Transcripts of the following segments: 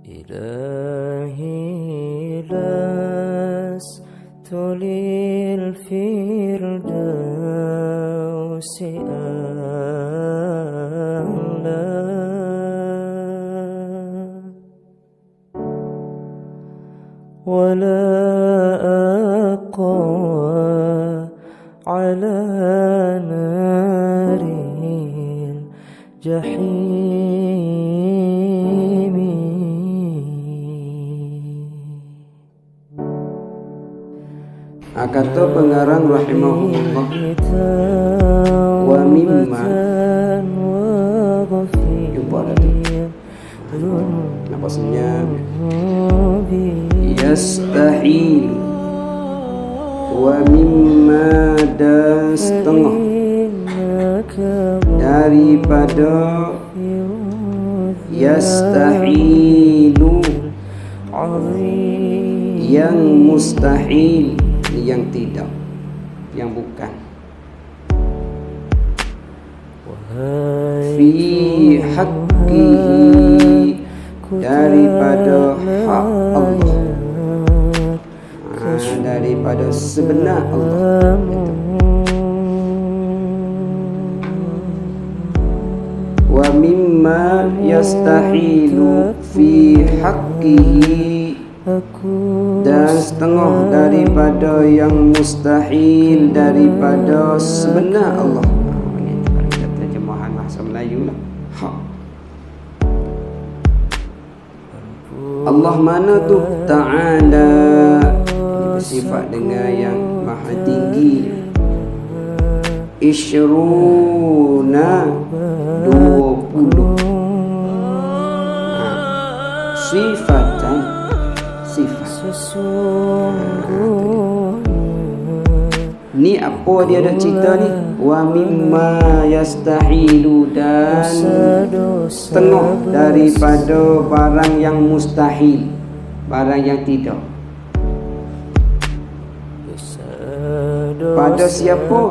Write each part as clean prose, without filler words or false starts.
إلهي لست للفردوس أهلا ولا أقوى على نار الجحيم. Kata pengarang rahimahullah, wa mimma, jumpa dah tu. Napasnya yastahil, wa mimma, dan setengah daripada yastahilu, yang mustahil, yang tidak, yang bukan. Fi haqqihi, daripada hak Allah, daripada sebenar Allah. Wa mimma yastahilu fi haqqihi, dan setengah daripada yang mustahil daripada sebenar Allah. Ini kalau kita terjemahan bahasa Melayu lah. Hak Allah mana tu? Ta'ala, bersifat dengan yang maha tinggi. Ishruna, 20. Sifatan, sifat. Ni apa dia ada cerita ni? Wa mimma yastahilu, dan setengah daripada barang yang mustahil, barang yang tidak. Pada siapa?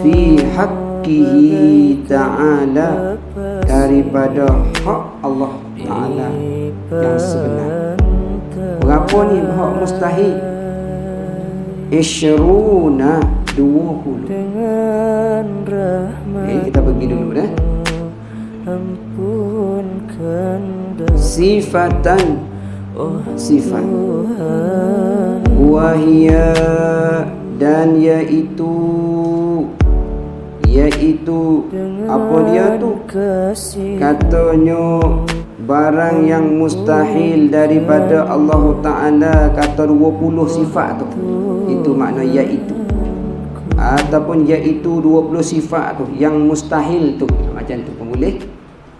Fi haqqihi ta'ala, daripada hak Allah Ta'ala yang sebenar. Berapa ni hak mustahil? Ishruna, 20. Kita pergi dulu dah. Sifatan, sifat. Wahia, dan yaitu apa dia tu? Katanya barang yang mustahil daripada Allah Ta'ala. Kata 20 sifat tu, itu makna yaitu, ataupun yaitu 20 sifat tu yang mustahil tu. Macam tu pun boleh.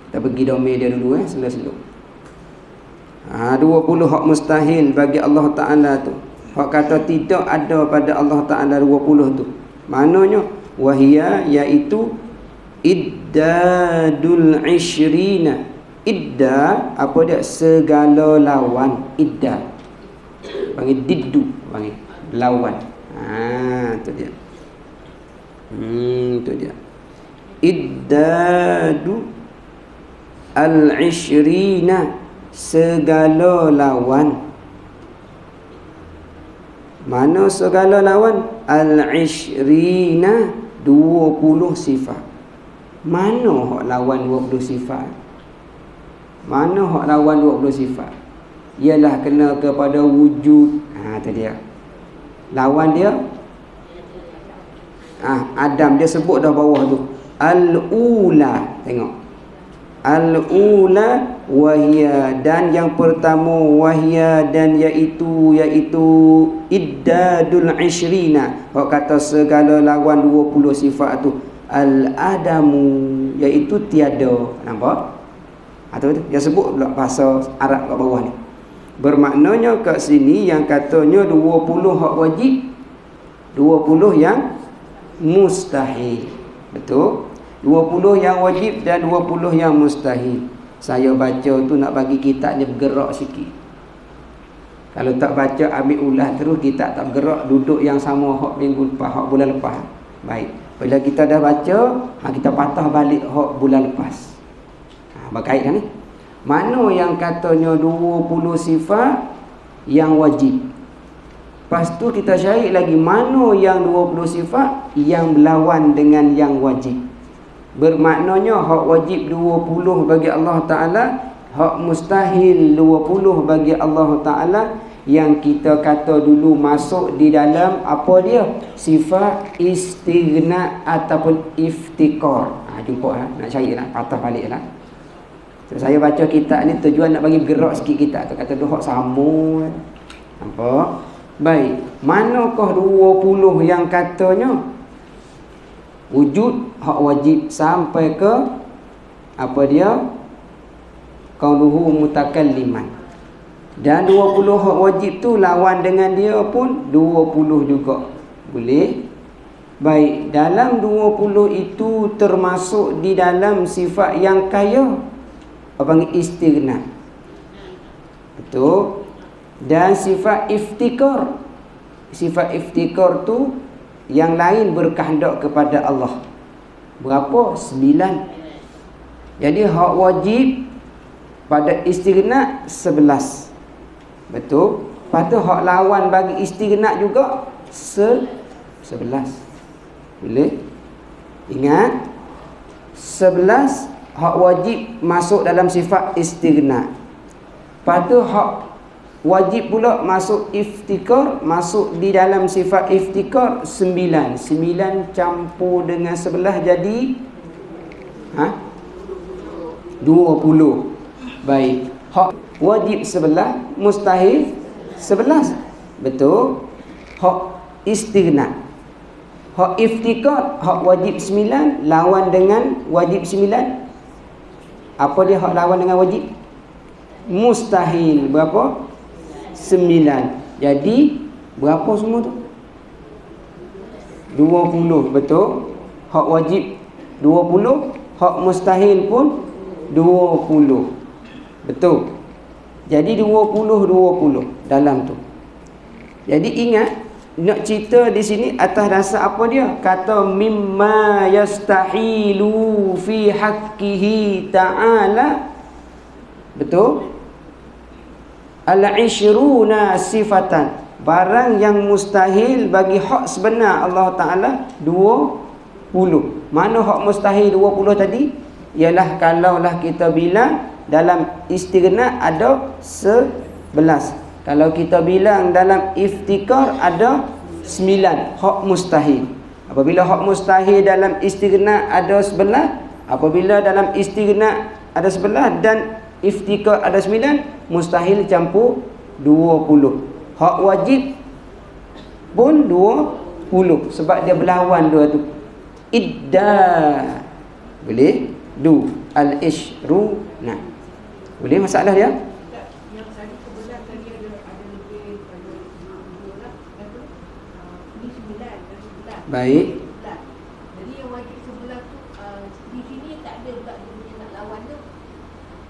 Kita pergi domain dia dulu selo-selo. 20 hak mustahil bagi Allah Ta'ala tu. Hak kata tidak ada pada Allah Ta'ala 20 tu. Maknanya wahia, iaitu iddadul ishrina. Idda, apa dia? Segala lawan. Idda panggil diddu, panggil lawan. Tu dia. Tu dia. Iddadu al-ishrina, segala lawan. Mana segala lawan? Al-ishrina, 20 sifat. Mana hak lawan 20 sifat? Mana hak lawan 20 sifat? Ialah kena kepada wujud. Tu dia. Lawan dia Adam, dia sebut dah bawah tu. Al-ula, tengok. Al-ula wahia, dan yang pertama wahia, dan iaitu iddadul ishrina. Hak kata segala lawan 20 sifat tu. Al-adamu, iaitu tiada. Nampak? Atau dia sebut pula bahasa Arab kat bawah ni. Bermaknanya kat sini yang katanya 20 hak wajib, 20 yang mustahil. Betul? 20 yang wajib dan 20 yang mustahil. Saya baca tu nak bagi kitab dia bergerak sikit. Kalau tak baca ambil ulas terus, kitab tak bergerak, duduk yang sama hak minggu lepas, hak bulan lepas. Baik. Bila kita dah baca, kita patah balik hak bulan lepas. Berkait kan ni? Mana yang katanya 20 sifat yang wajib. Lepas tu kita cari lagi mana yang 20 sifat yang berlawan dengan yang wajib. Bermaknanya hak wajib 20 bagi Allah Ta'ala, hak mustahil 20 bagi Allah Ta'ala. Yang kita kata dulu masuk di dalam apa dia? Sifat istighna ataupun iftikar. Jumpa nak cari lah, patah balik lah. So, saya baca kitab ni tujuan nak bagi gerak sikit kita. Kata tu hak sama. Nampak? Baik, manakah 20 yang katanya wujud hak wajib sampai ke apa dia? Qauluhu mutakalliman. Dan 20 hak wajib tu lawan dengan dia pun 20 juga. Boleh? Baik, dalam 20 itu termasuk di dalam sifat yang kaya. Apa panggil istighna. Betul? Dan sifat iftikar. Sifat iftikar tu yang lain berkehendak kepada Allah. Berapa? 9. Jadi hak wajib pada istighna 11. Betul? Lepas tu hak lawan bagi istighna juga 11. Boleh? Ingat 11 hak wajib masuk dalam sifat istighna. Lepas tu hak wajib pula masuk iftikar, masuk di dalam sifat iftikar 9. 9 campur dengan 11 jadi 20. Baik. Hak wajib 11, mustahil 11. Betul? Hak istighna. Hak iftikar, hak wajib 9 lawan dengan wajib 9. Apa dia hak lawan dengan wajib? Mustahil. Berapa? 9. Jadi berapa semua tu? 20. Betul? Hak wajib 20, hak mustahil pun 20. Betul? Jadi 20 dalam tu. Jadi ingat, nak cerita di sini atas dasar apa dia? Kata mimma yastahilu fi haqqihi ta'ala. Betul? Al-ishruna sifatan. Barang yang mustahil bagi hak sebenar Allah Ta'ala 20. Mana hak mustahil 20 tadi? Ialah kalaulah kita bilang dalam istighna ada 11. Kalau kita bilang dalam iftikar ada 9 hak mustahil. Apabila hak mustahil dalam istighna ada 11, apabila dalam istighna ada 11 dan iftikar ada 9, mustahil campur 20. Hak wajib pun 20 sebab dia berlawan dua tu. Idda boleh, du al-ishru. Nah, boleh masalah dia? Yang tadi sebelah tadi ada lebih ada 20 lah. Ini 9 dan 11. Baik. Jadi yang wajib sebelah tu di sini tak ada pula dia nak lawan tu.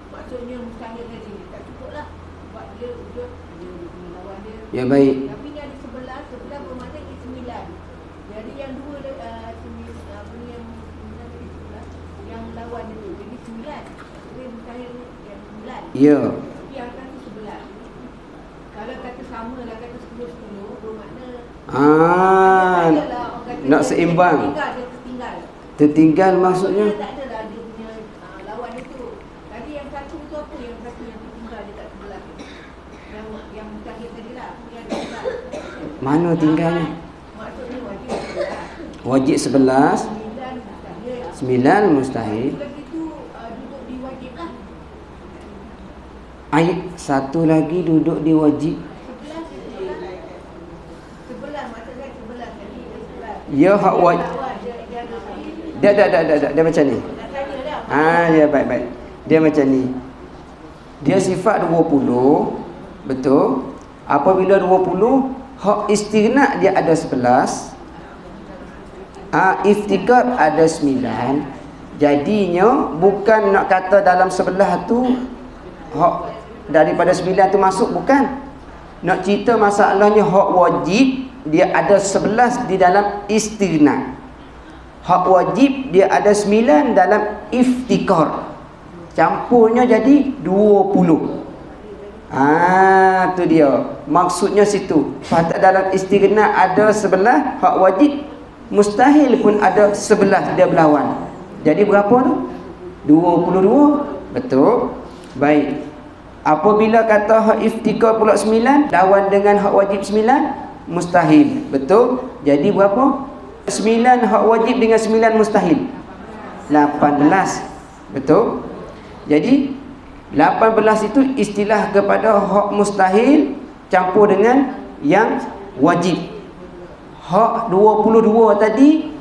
Maksudnya mustahil tadi tak cukup lah. Sebab dia wujud dia punya lawan dia. Ya baik. Tapi ni ada sebelah bermakna dia 9. Jadi yang dua yang lawan dia tu jadi 9. Jadi mustahil yang 9. Ya. Tapi yang akan tu 11. Kalau kata sama lah, kata 10-10 bermakna nak seimbang. Tertinggal maksudnya tak adalah dia punya lawan dia tu. Tadi yang satu tu apa? Yang satu yang tertinggal dia kat sebelah tu. Yang mustahil tadi lah. Yang sebelah. mana tinggalnya? Maksudnya wajib 11. Wajib 11, 9 mustahil. Lagi tu duduk di wajib lah. Satu lagi duduk di wajib. Sebelah maksudnya sebelah tadi sebelah. Ya hak wajib. Dia macam ni. Dia baik. Dia macam ni. Dia sifat 20. Betul? Apabila 20, hak istighna dia ada 11. Iftikar ada 9. Jadinya bukan nak kata dalam sebelah tu hak daripada 9 tu masuk, bukan. Nak cerita masalahnya hak wajib dia ada 11 di dalam istighna. Hak wajib dia ada 9 dalam iftikar. campurnya jadi 20. Tu dia. Maksudnya situ. Pada dalam istighna ada sebelah hak wajib, mustahil pun ada sebelah dia berlawan. Jadi berapa tu? 22. Betul. Baik. Apabila kata hak iftikar pula 9 lawan dengan hak wajib 9, mustahil. Betul. Jadi berapa? 9 hak wajib dengan 9 mustahil. 18. Betul. Jadi 18 itu istilah kepada hak mustahil campur dengan yang wajib. Hak 22 tadi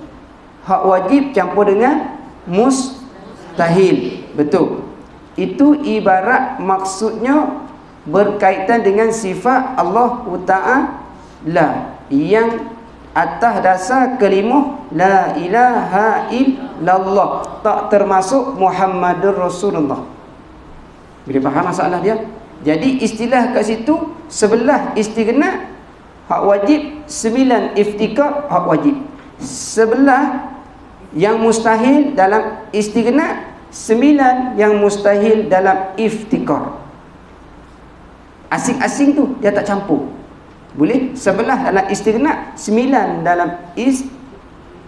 hak wajib campur dengan mustahil. Betul. Itu ibarat maksudnya berkaitan dengan sifat Allah Ta'ala yang atas dasar kalimah la ilaha illallah, tak termasuk Muhammadur Rasulullah. Boleh faham masalah dia? Jadi istilah kat situ sebelah istighna hak wajib, 9 iftikar hak wajib. Sebelah yang mustahil dalam istighna, 9 yang mustahil dalam iftikar. Asing-asing tu dia tak campur. Boleh sebelah dalam istighna, 9 dalam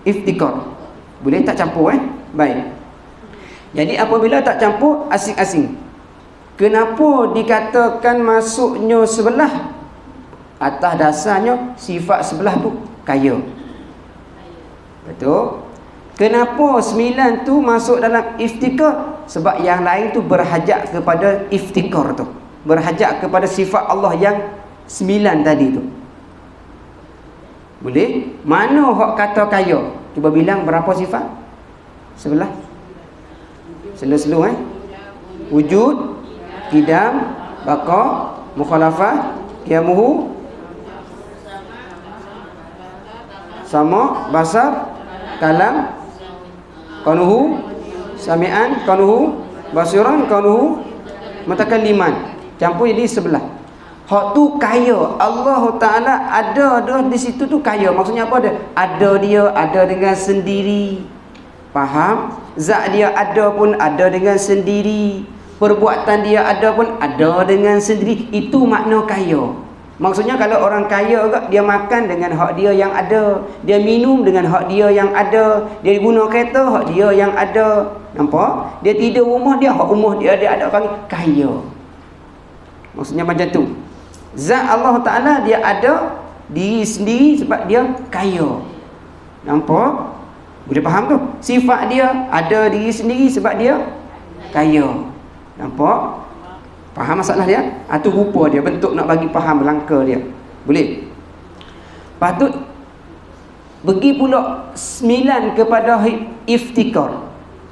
iftikar. Boleh tak campur Baik. Jadi apabila tak campur, asing-asing. Kenapa dikatakan masuknya sebelah? Atas dasarnya sifat sebelah tu kaya. Betul. Kenapa 9 tu masuk dalam iftikar? Sebab yang lain tu berhajat kepada iftikar tu, berhajat kepada sifat Allah yang 9 tadi tu. Boleh? Mana hak kata kaya? Cuba bilang berapa sifat? Sebelah. Selu-selu wujud, qidam, baqa, mukhalafah, qiyamuhu, sama, basar, kalam, kaunuhu, sami'an, kaunuhu, basiran, kaunuhu, mutakalliman. Campur jadi sebelah. Hak tu kaya. Allah Ta'ala ada di situ tu kaya. Maksudnya apa dia? Ada dia, ada dengan sendiri. Faham? Zat dia ada pun ada dengan sendiri. Perbuatan dia ada pun ada dengan sendiri. Itu makna kaya. Maksudnya kalau orang kaya agak, dia makan dengan hak dia yang ada, dia minum dengan hak dia yang ada, dia guna kereta hak dia yang ada. Nampak? Dia tidur rumah dia, hak rumah dia ada, panggil kaya. Maksudnya macam tu. Zat Allah Ta'ala dia ada diri sendiri sebab dia kaya. Nampak? Boleh faham tu? Sifat dia ada diri sendiri sebab dia kaya. Nampak? Faham masalah dia? Itu rupa dia, bentuk nak bagi faham langkah dia. Boleh? Patut pergi pula 9 kepada iftikar.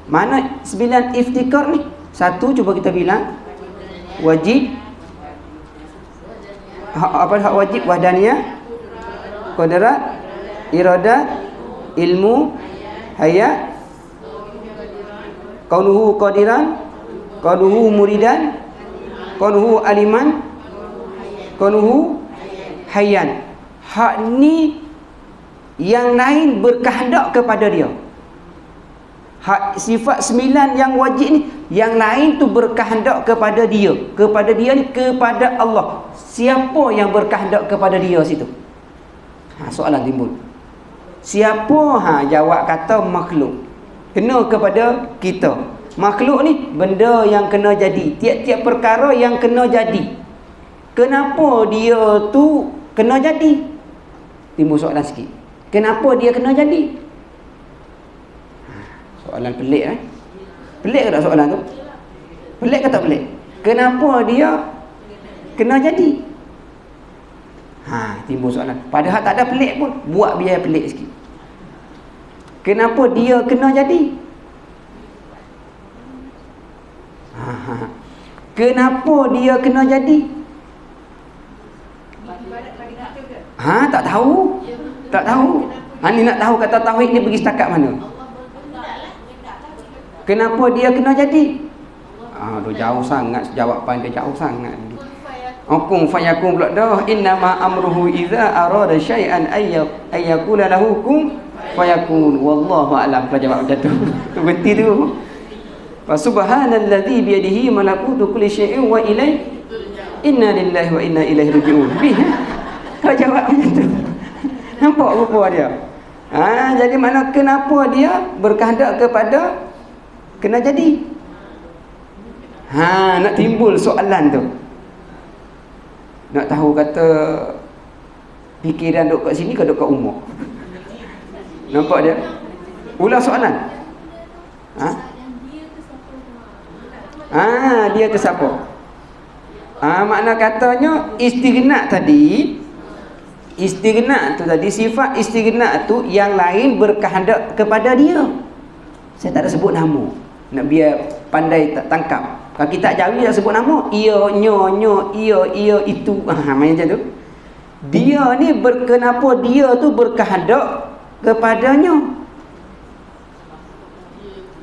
Mana 9 iftikar ni? Satu, cuba kita bilang. Wajib. Apa hak wajib? Wahdaniyah, qadrat, iradat, ilmu, hayat, kaunuhu qadiran, kaunuhu muridan, kaunuhu aliman, kaunuhu hayyan. Hak ni yang lain berkehendak kepada dia. Hak sifat 9 yang wajib ni, yang lain tu berkehendak kepada dia. Kepada dia ni, kepada Allah. Siapa yang berkehendak kepada dia situ? Soalan timbul. Siapa? Jawab kata makhluk. Kena kepada kita. Makhluk ni benda yang kena jadi. Tiap-tiap perkara yang kena jadi. Kenapa dia tu kena jadi? Timbul soalan sikit. Kenapa dia kena jadi? Soalan pelik Pelik ke tak soalan tu? Pelik ke tak pelik? Kenapa dia kena jadi? Timbul soalan. Padahal tak ada pelik pun, buat biar pelik sikit. Kenapa dia kena jadi? Kenapa dia kena jadi? Tak tahu. Tak tahu. Ni nak tahu kata tauhid ni pergi setakat mana? Kenapa dia kena jadi? Jauh sangat jawapan dia, jauh sangat. Hukum fayakun pula dah. Innama amruhu idza arada syai'an ayyakula lahu kun fayakun. Wallahu a'lam. Kalau jawab macam tu, berhenti tu. Wa subhanalladzi bi yadihi malakutu kulli syai'in wa ilaihi inna lillahi wa inna ilaihi raji'un. Kau jawab macam tu. Nampak rupa dia. Jadi mana kenapa dia berkehendak kepada kena jadi? Nak timbul soalan tu. Nak tahu kata fikiran duk kat sini ke duk kat umur? Nampak dia? Ulang soalan. Dia tu siapa? Makna katanya istighna tadi, sifat istighna tu yang lain berkehendak kepada dia. Saya tak ada sebut nama, nak biar pandai tak tangkap. Kalau kita Jawi tak sebut nama, ia, nyo, ia, itu, macam tu. Dia ni kenapa dia tu berkehendak kepadanya?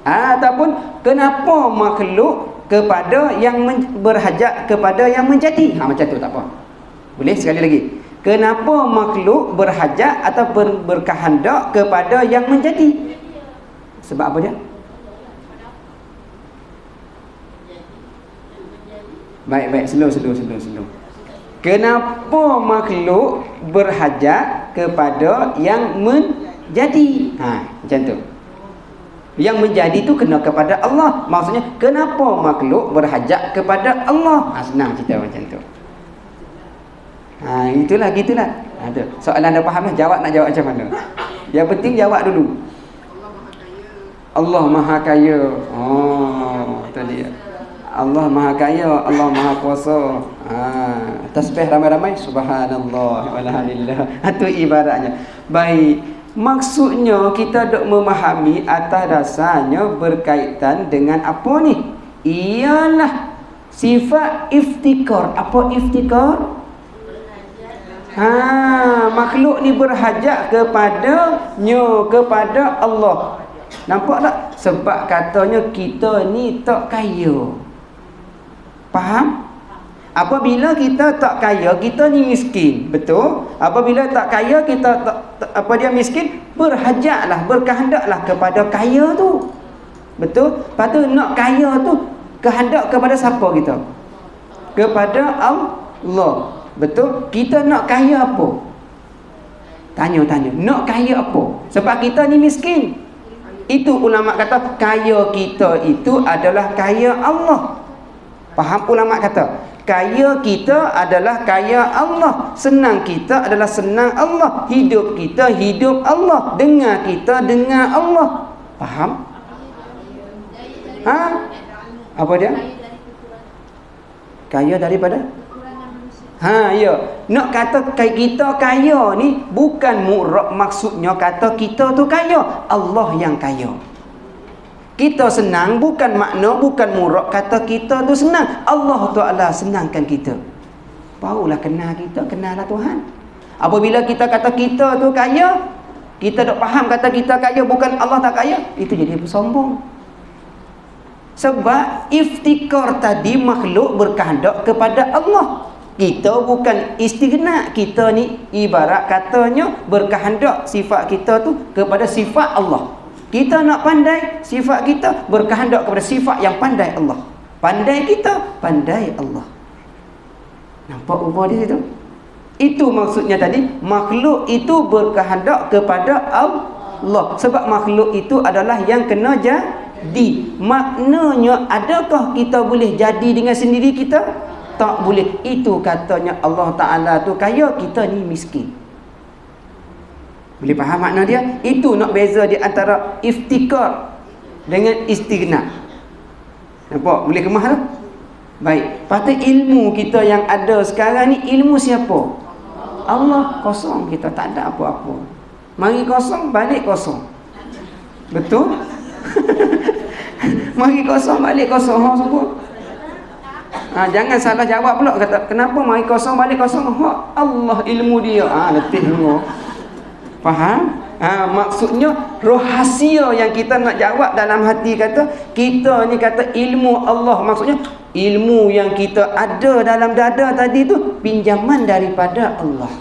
Ataupun kenapa makhluk kepada yang berhajat kepada yang menjadi? Macam tu tak apa. Boleh sekali lagi. Kenapa makhluk berhajat atau berkehendak kepada yang menjadi? Sebab apa dia? Baik, slow. Kenapa makhluk berhajat kepada yang menjadi? Macam tu. Yang menjadi tu kena kepada Allah. Maksudnya kenapa makhluk berhajat kepada Allah? Senang cerita macam tu. Gitulah. Soalan dah faham dah, jawab nak jawab macam mana? Yang penting jawab dulu. Allah Maha Kaya. Tadi Allah Maha Kaya, Allah Maha Kuasa. Tasbih ramai-ramai, subhanallah walhamdulillah. Itu ibaratnya. Baik. Maksudnya kita dok memahami atas dasarnya berkaitan dengan apa ni? Ialah sifat iftikar. Apa iftikar? Makhluk ni berhajat kepada Allah. Nampak tak? Sebab katanya kita ni tak kaya. Faham? Apabila kita tak kaya, kita ni miskin. Betul? Apabila tak kaya, kita dia miskin, berhajatlah, berkehendaklah kepada kaya tu. Betul? Lepas tu nak kaya tu kehendak kepada siapa kita? Kepada Allah. Betul? Kita nak kaya apa? Tanya. Nak kaya apa? Sebab kita ni miskin. Itu ulama kata kaya kita itu adalah kaya Allah. Faham ulama kata? Kaya kita adalah kaya Allah. Senang kita adalah senang Allah. Hidup kita hidup Allah. Dengar kita dengar Allah. Faham? Apa dia? Kaya daripada? Ya. Nak kata kita kaya ni bukan murak maksudnya kata kita tu kaya. Allah yang kaya. Kita senang bukan makna, bukan murak kata kita tu senang. Allah Ta'ala senangkan kita. Barulah kenal kita, kenallah Tuhan. Apabila kita kata kita tu kaya, kita tak faham kata kita kaya bukan Allah tak kaya, itu jadi bersombong. Sebab iftikar tadi makhluk berkehendak kepada Allah. Kita bukan istighna. Kita ni ibarat katanya berkehendak sifat kita tu kepada sifat Allah. Kita nak pandai sifat kita berkehendak kepada sifat yang pandai Allah. Pandai kita, pandai Allah. Nampak rupa di situ? Itu maksudnya tadi, makhluk itu berkehendak kepada Allah. Sebab makhluk itu adalah yang kena jadi. Maknanya adakah kita boleh jadi dengan sendiri kita? Tak boleh. Itu katanya Allah Ta'ala tu kaya, kita ni miskin. Boleh faham makna dia? Itu nak beza di antara iftikar dengan istighna. Nampak? Boleh kemah tu? Baik. Patut ilmu kita yang ada sekarang ni, ilmu siapa? Allah. Kosong kita, tak ada apa-apa. Mari kosong, balik kosong. Betul? Mari kosong, balik kosong. Semua. Jangan salah jawab pula. Kata, kenapa mari kosong, balik kosong? Allah ilmu dia. Letih semua. Faham? Maksudnya rahsia yang kita nak jawab dalam hati kata kita ni kata ilmu Allah. Maksudnya ilmu yang kita ada dalam dada tadi tu pinjaman daripada Allah.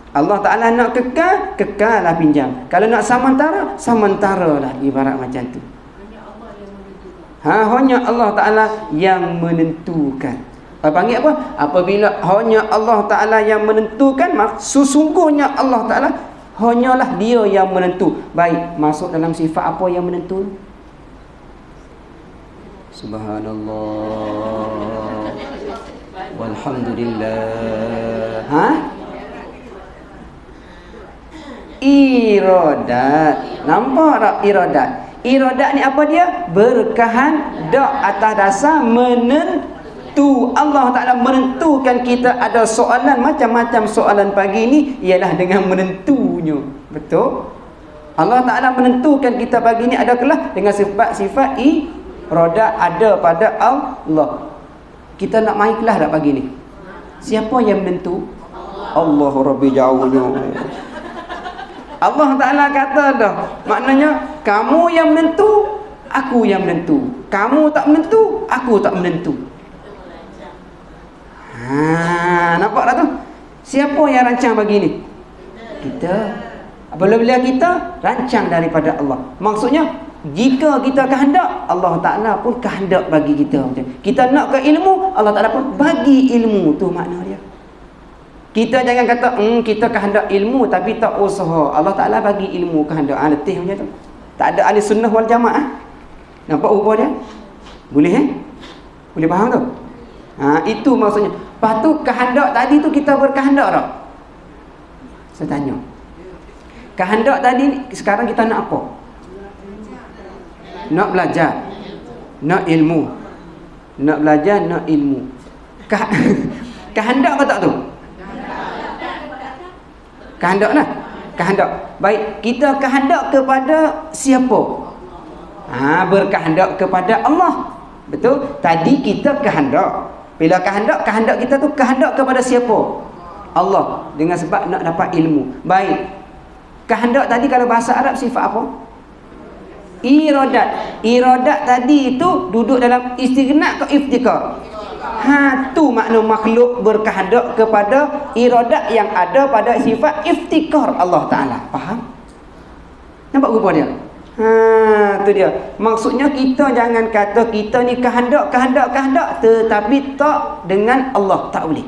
Allah Ta'ala nak kekal, kekallah pinjam. Kalau nak samantara, samantara lah, ibarat macam tu. Hanya Allah Ta'ala yang menentukan. Panggil apa? Apabila hanya Allah Ta'ala yang menentukan, sesungguhnya Allah Ta'ala hanyalah dia yang menentu. Baik, masuk dalam sifat apa yang menentu? Subhanallah walhamdulillah. Iradat. Nampak tak iradat? Iradat ni apa dia? Berkehendak atas dasar menentu. Allah Ta'ala menentukan kita ada soalan, macam-macam soalan pagi ni ialah dengan menentunya. Betul? Allah Ta'ala menentukan kita pagi ni adalah dengan sifat-sifat iradat ada pada Allah. Kita nak main kelas tak pagi ni? Siapa yang menentu? Allah Rabbi jauhnya. Allah Ta'ala kata dah, maknanya kamu yang menentu, aku yang menentu. Kamu tak menentu, aku tak menentu. Nampak tak tu? Siapa yang rancang bagi ni? Kita. Apabila kita rancang daripada Allah. Maksudnya jika kita kehendak, Allah Ta'ala pun kehendak bagi kita. Kita nak ke ilmu, Allah Ta'ala pun bagi ilmu. Tu makna dia. Kita jangan kata kita kehendak ilmu tapi tak usaha. Allah Ta'ala bagi ilmu kehendak. Letih macam tu. Tak ada ahli sunnah wal jamaah. Nampak rupa dia? Boleh Boleh faham tu? Itu maksudnya. Lepas tu kehendak tadi tu kita berkehendak tak? Saya tanya. Kehendak tadi sekarang kita nak apa? Nak belajar. Nak ilmu. Nak belajar, nak ilmu. Kehendak ke tak tu? Kehendak lah. Kehendak. Baik, kita kehendak kepada siapa? Berkehendak kepada Allah. Betul? Tadi kita kehendak. Bila kehendak kita tu kehendak kepada siapa? Allah. Dengan sebab nak dapat ilmu. Baik. Kehendak tadi kalau bahasa Arab sifat apa? Iradat. Iradat tadi itu duduk dalam istighna ke iftikar? Tu makna makhluk berkehendak kepada iradat yang ada pada sifat iftikar Allah Ta'ala. Faham? Nampak rupa dia? Tu dia. Maksudnya kita jangan kata kita ni kehendak tetapi tak dengan Allah. Tak boleh.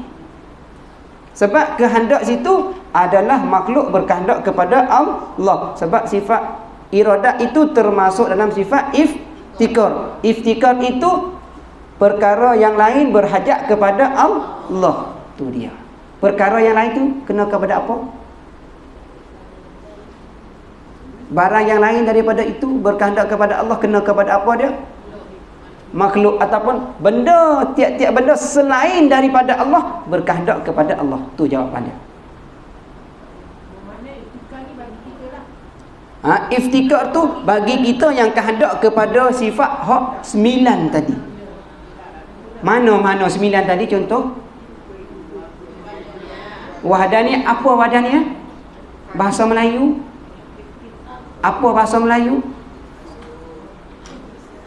Sebab kehendak situ adalah makhluk berkehendak kepada Allah. Sebab sifat iradat itu termasuk dalam sifat iftikar. Iftikar itu perkara yang lain berhajat kepada Allah. Tu dia. Perkara yang lain tu kena kepada apa? Barang yang lain daripada itu berkehendak kepada Allah kena kepada apa dia? Makhluk ataupun benda, tiap-tiap benda selain daripada Allah berkehendak kepada Allah. Tu jawapan dia. Mana iftikar ni bagi kita lah. Iftikar tu bagi kita yang kehendak kepada sifat hak 9 tadi. Mana-mana 9 tadi contoh? Wahdaniyah. Apa wahdaniyah? Bahasa Melayu. Apa bahasa Melayu?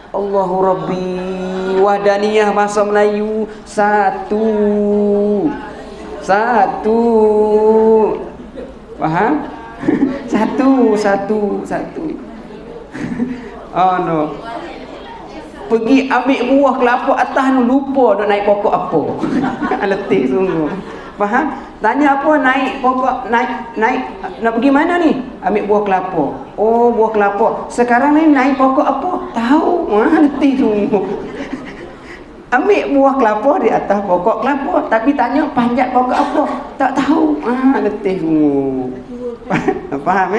Allahu Rabbi. Wahdaniyah bahasa Melayu. Satu. Faham? Satu. Oh no. Pergi ambil buah kelapa atas tu lupa nak naik pokok apa. Letih sungguh. Faham? Tanya apa naik pokok, naik nak pergi mana ni? Ambil buah kelapa. Oh, buah kelapa. Sekarang ni naik pokok apa? Tahu. Letih sungguh. Ambil buah kelapa di atas pokok kelapa, tapi tanya panjat pokok apa? Tak tahu. Letih sungguh. Faham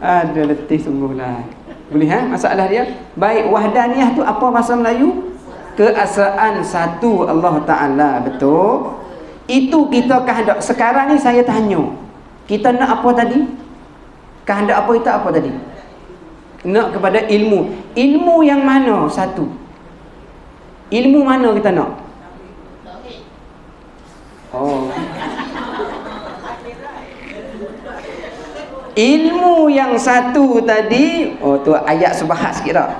Ada letih sungguhlah. Boleh masalah dia. Baik, wahdaniyah tu apa bahasa Melayu? Keesaan satu Allah Ta'ala. Betul? Itu kita kehendak. Sekarang ni saya tanya, kita nak apa tadi? Kehendak apa kita apa tadi? Nak kepada ilmu. Ilmu yang mana satu? Ilmu mana kita nak? Oh. Ilmu yang satu tadi, tu ayat subhat sikit tak?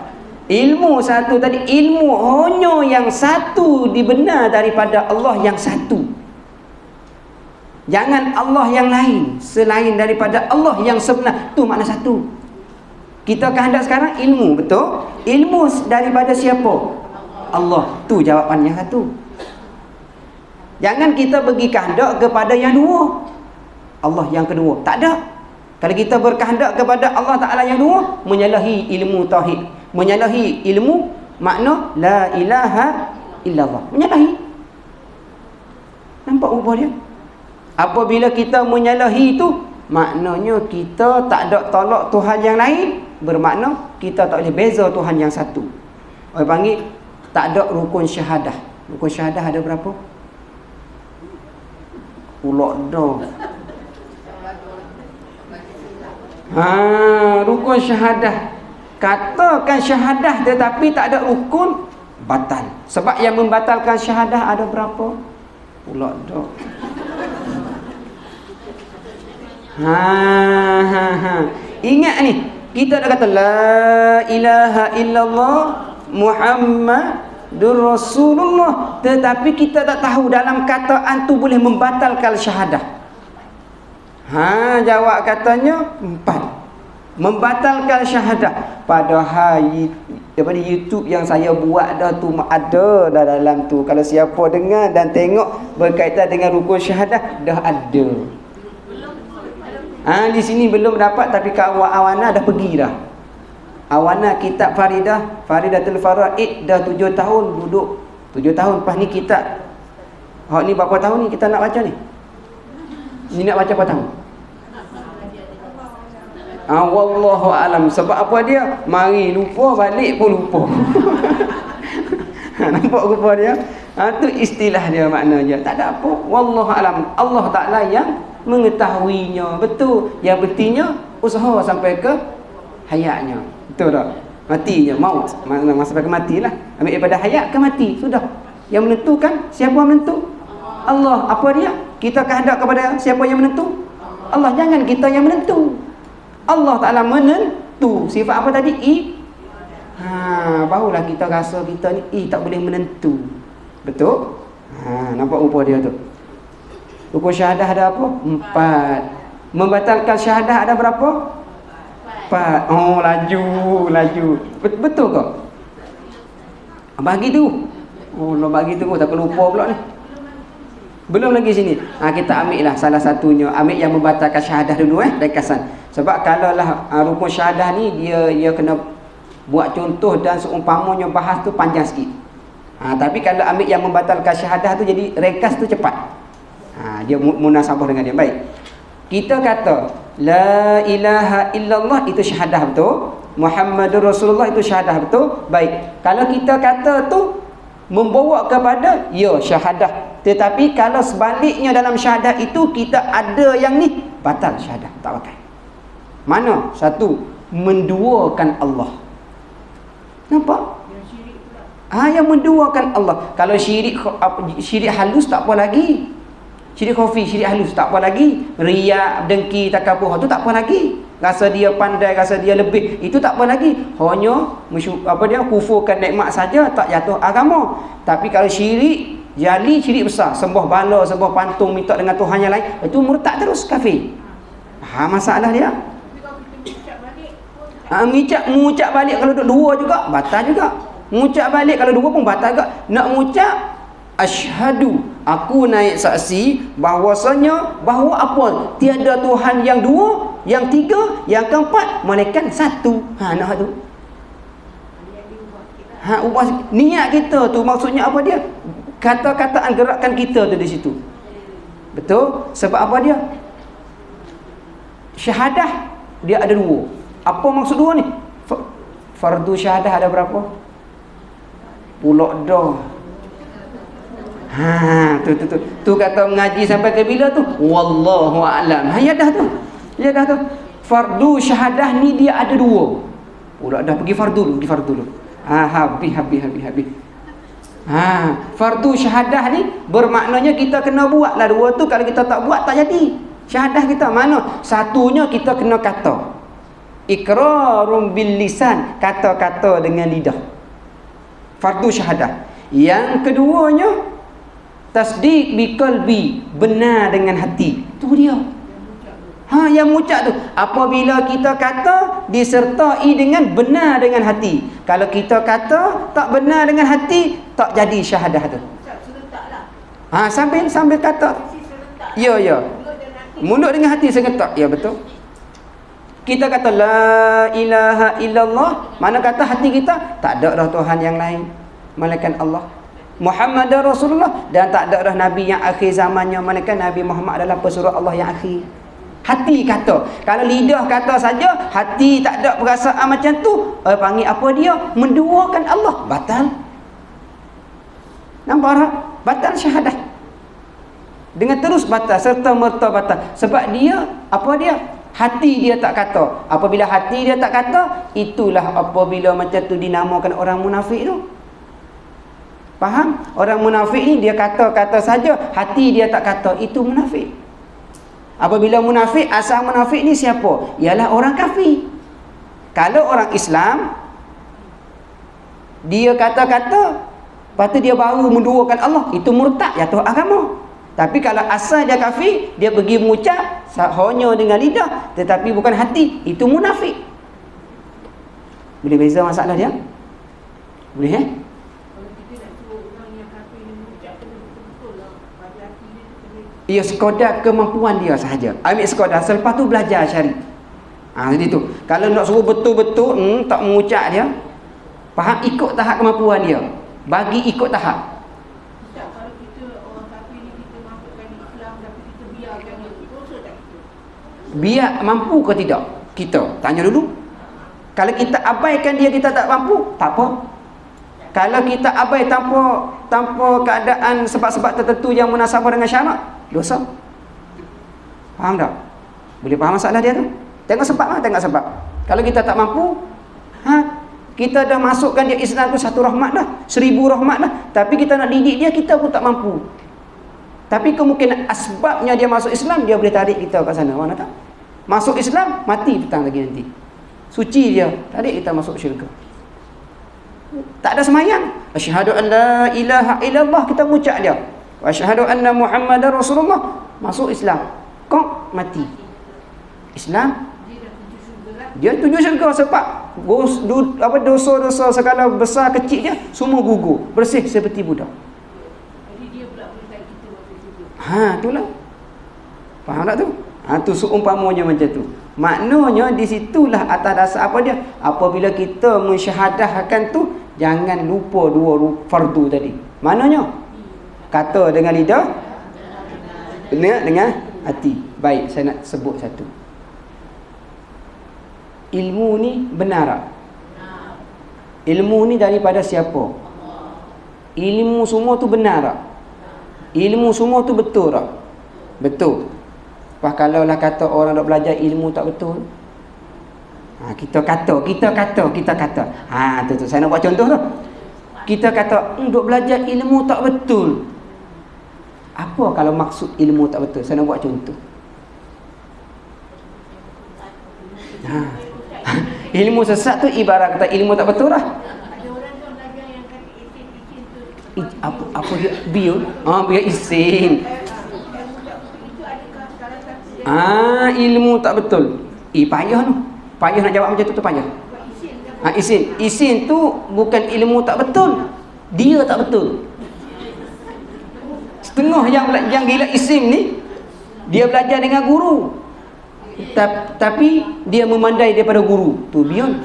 Ilmu satu tadi, ilmu hanya yang satu dibenar daripada Allah yang satu. Jangan Allah yang lain selain daripada Allah yang sebenar. Tu makna satu. Kita kehendak sekarang ilmu, betul? Ilmu daripada siapa? Allah. Tu jawapan yang satu. Jangan kita bagi kehendak kepada yang dua. Allah yang kedua. Tak ada. Kalau kita berkehendak kepada Allah Ta'ala yang dua, menyalahi ilmu tauhid. Menyalahi ilmu makna la ilaha illallah. Menyalahi. Nampak rupa dia? Apabila kita menyalahi itu, maknanya kita tak ada tolak Tuhan yang lain. Bermakna kita tak boleh beza Tuhan yang satu. Orang panggil tak ada rukun syahadah. Rukun syahadah ada berapa? Pulak dah. Rukun syahadah. Katakan syahadah tetapi tak ada rukun, batal. Sebab yang membatalkan syahadah ada berapa? Pulak dah. Ingat ni, kita dah kata la ilaha illallah Muhammadur Rasulullah, tetapi kita tak tahu dalam kataan tu boleh membatalkan syahadah. Jawab katanya 4. Membatalkan syahadah. Padahal daripada YouTube yang saya buat dah tu ada dah dalam tu. Kalau siapa dengar dan tengok berkaitan dengan rukun syahadah, dah ada. Di sini belum dapat, tapi kawan Awana dah pergi dah. Awana kitab Faridatul Faraid dah 7 tahun duduk. 7 tahun lepas ni kitab. Hak ni berapa tahun ni kita nak baca ni? Ni nak baca berapa tahun? Wallahu alam. Sebab apa dia? Mari lupa, balik pun lupa. Nampak rupa dia? Tu istilah dia, maknanya. Tak ada apa. Wallahu alam. Allah Ta'ala yang mengetahuinya. Betul. Yang bertinya usaha sampai ke hayatnya. Betul tak? Matinya, maut. Maknanya sampai ke mati lah. Ambil daripada hayat ke mati. Sudah. Yang menentukan, siapa menentu? Allah. Apa dia? Kita kehendak kepada siapa yang menentu? Allah. Jangan kita yang menentu. Allah Ta'ala menentu. Sifat apa tadi? Barulah kita rasa kita ni tak boleh menentu. Betul? Nampak rupa dia tu. Rukun syahadah ada apa? 4. Membatalkan syahadah ada berapa? 4. Laju. Betul ke? Bagi tu. Bagi tu tak lupa pula ni. Belum lagi sini. Kita ambil lah salah satunya. Ambil yang membatalkan syahadah dulu ringkasan. Sebab kalau lah rukun syahadah ni dia kena buat contoh dan seumpamanya bahas tu panjang sikit. Tapi kalau ambil yang membatalkan syahadah tu jadi ringkas tu cepat. Dia munasabah dengan dia. Baik. Kita kata la ilaha illallah itu syahadah, betul? Muhammadur Rasulullah itu syahadah, betul? Baik. Kalau kita kata tu membawa kepada syahadah. Tetapi kalau sebaliknya dalam syahadah itu kita ada yang ni, batal syahadah, tak pakai. Mana? Satu, menduakan Allah. Nampak? Yang menduakan Allah. Kalau syirik halus tak apa lagi. Syirik khafi, syirik halus tak apa lagi. Riya, dengki, takabur tu tak apa lagi. Rasa dia pandai, rasa dia lebih, itu tak apa lagi. Hanya kufurkan nikmat saja, tak jatuh agama. Tapi kalau syirik jali, syirik besar, sembah bala, sembah pantung, minta dengan Tuhan yang lain, itu murtad terus, kafir. Masalah dia. Mengucap balik kalau dua juga batal juga. Mengucap balik kalau dua pun batal juga. Nak mengucap asyhadu, aku naik saksi bahwasanya bahawa apa? Tiada Tuhan yang dua, yang tiga, yang keempat, melainkan satu. Nak tu. Ubah niat kita tu, maksudnya apa dia? Kata-kataan gerakan kita tu di situ. Betul? Sebab apa dia? Syahadah dia ada dua. Apa maksud dua ni? Fardu syahadah ada berapa? Pulak dah. Tu kata mengaji sampai ke bila tu? Wallahu a'lam. Ya dah tu. Fardu syahadah ni dia ada dua. Pulak dah pergi fardu dulu. Habis. Fardu syahadah ni bermaknanya kita kena buat lah dua tu. Kalau kita tak buat tak jadi syahadah kita. Mana? Satunya kita kena kata iqrarun bil lisan, kata-kata dengan lidah, fardu syahadah. Yang keduanya tasdiq bi qalbi, benar dengan hati. Tu dia. Yang mengucap tu apabila kita kata disertai dengan benar dengan hati. Kalau kita kata tak benar dengan hati, tak jadi syahadah tu. Serentaklah. Sambil kata. Mesti serentak. Ya. Mulut dan hati. Mulut dengan hati serentak. Ya, betul. Kita kata la ilaha illallah, mana kata hati kita tak ada dah Tuhan yang lain melainkan Allah. Muhammad Rasulullah, dan tak ada dah nabi yang akhir zamannya melainkan Nabi Muhammad adalah pesuruh Allah yang akhir. Hati kata. Kalau lidah kata saja, hati tak ada perasaan macam tu, panggil apa dia? Menduakan Allah. Batal. Nampak tak? Batal syahadah. Dengan terus batal, serta merta batal. Sebab dia, apa dia? Hati dia tak kata. Apabila hati dia tak kata, itulah apabila macam tu dinamakan orang munafik tu. Faham? Orang munafik ni dia kata-kata saja, hati dia tak kata, itu munafik. Apabila munafik, asal munafik ni siapa? Ialah orang kafir. Kalau orang Islam, dia kata-kata, lepas tu dia baru menduakan Allah, itu murtad, jatuh agama. Tapi kalau asal dia kafir, dia pergi mengucap hanya dengan lidah tetapi bukan hati, itu munafik. Boleh beza masalah dia? Boleh Kalau kita nak suruh orang yang kafir ni mengucap, kena betul-betul lah pada hati dia tu kena. Ia sekadar kemampuan dia sahaja. Ambil sekadar, selepas tu belajar syari. Jadi tu. Kalau nak suruh betul-betul tak mengucap dia, faham, ikut tahap kemampuan dia. Bagi ikut tahap. Tak, kalau kita orang kafir ni kita masukkan Islam tapi kita biarkan dia, dosa tak kita? Biar mampu ke tidak? Kita tanya dulu. Kalau kita abaikan dia, kita tak mampu, tak apa. Kalau kita abai tanpa keadaan sebab-sebab tertentu yang munasabah dengan syarak, dosa. Faham tak? Boleh faham masalah dia tu? Tengok sebab lah, tengok sebab. Kalau kita tak mampu, kita dah masukkan dia Islam tu satu rahmat dah, 1000 rahmat dah. Tapi kita nak didik dia, kita pun tak mampu. Tapi kemungkinan asbabnya dia masuk Islam, dia boleh tarik kita kat sana. Mana tak? Masuk Islam, mati petang lagi nanti. Suci dia, tarik kita masuk syurga. Tak ada semayang. Asyhadu an la ilaha illallah, kita mengucap dia. Wa asyhadu anna Muhammadar Rasulullah, masuk Islam. Kok mati. Islam dia tuju syurga sebab dosa-dosa segala besar kecil dia semua gugur, bersih seperti budak. Jadi dia pula boleh tarik kita masuk syurga. Itulah. Faham tak tu? Tu seumpamanya macam tu. Maknanya di situlah atas dasar apa dia? Apabila kita mensyahadahkan tu, jangan lupa dua fardu tadi. Maknanya kata dengan lidah, benar dengan hati. Baik, saya nak sebut satu. Ilmu ni benar tak? Ilmu ni daripada siapa? Ilmu semua tu benar tak? Ilmu semua tu betul tak? Betul. Lepas kalau lah kata orang nak belajar ilmu tak betul, kita kata. Tu saya nak buat contoh tu. Kita kata duk belajar ilmu tak betul. Apa kalau maksud ilmu tak betul? Saya nak buat contoh. Ilmu sesat tu ibarat kata ilmu tak betul lah. Ada orang tu belajar yang kata isin tu. Apa dia? Biar isin. Itu adakah salah satu Ilmu tak betul. Payah tu. Payah nak jawab macam tu payah. buat isin ke? Isin tu bukan ilmu tak betul. Dia tak betul. Setengah yang gila isim ni, dia belajar dengan guru. Tapi dia memandai daripada guru. Tu bion.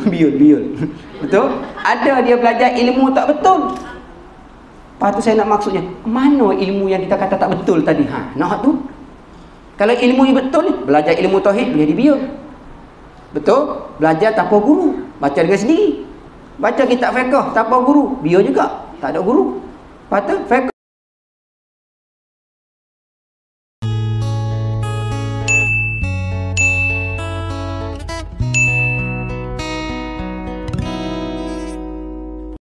Betul? Ada dia belajar ilmu tak betul. Lepas tu saya nak maksudnya, mana ilmu yang kita kata tak betul tadi? Nak tu. Kalau ilmu yang betul ni, belajar ilmu tauhid boleh dibiar. Betul? Belajar tanpa guru, baca dengan sendiri. Baca kitab fiqh tanpa guru, biar juga. Tak ada guru. Lepas tu fiqh